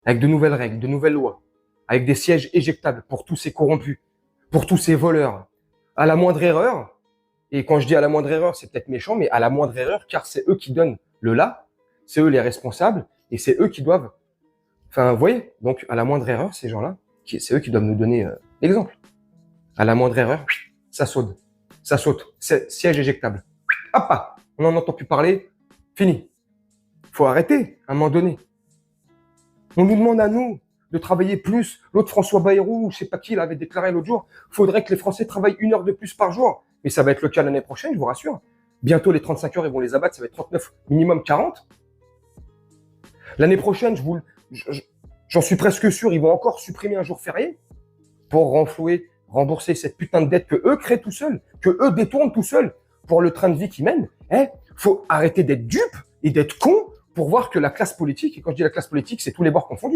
avec de nouvelles règles, de nouvelles lois, avec des sièges éjectables pour tous ces corrompus, pour tous ces voleurs. À la moindre erreur, et quand je dis à la moindre erreur, c'est peut-être méchant, mais à la moindre erreur, car c'est eux qui donnent le là, c'est eux les responsables, et c'est eux qui doivent... Enfin, vous voyez, donc à la moindre erreur, ces gens-là, c'est eux qui doivent nous donner l'exemple. À la moindre erreur, ça saute. Ça saute. C'est siège éjectable. Hop, on n'en entend plus parler. Fini. Faut arrêter à un moment donné. On nous demande à nous de travailler plus. L'autre François Bayrou, je sais pas qui, il avait déclaré l'autre jour, faudrait que les Français travaillent 1 heure de plus par jour. Mais ça va être le cas l'année prochaine, je vous rassure. Bientôt, les 35 heures, ils vont les abattre, ça va être 39, minimum 40. L'année prochaine, j'en suis presque sûr, ils vont encore supprimer un jour férié pour rembourser cette putain de dette que eux créent tout seuls, que eux détournent tout seuls pour le train de vie qu'ils mènent. Faut arrêter d'être dupe et d'être con pour voir que la classe politique, et quand je dis la classe politique, c'est tous les bords confondus,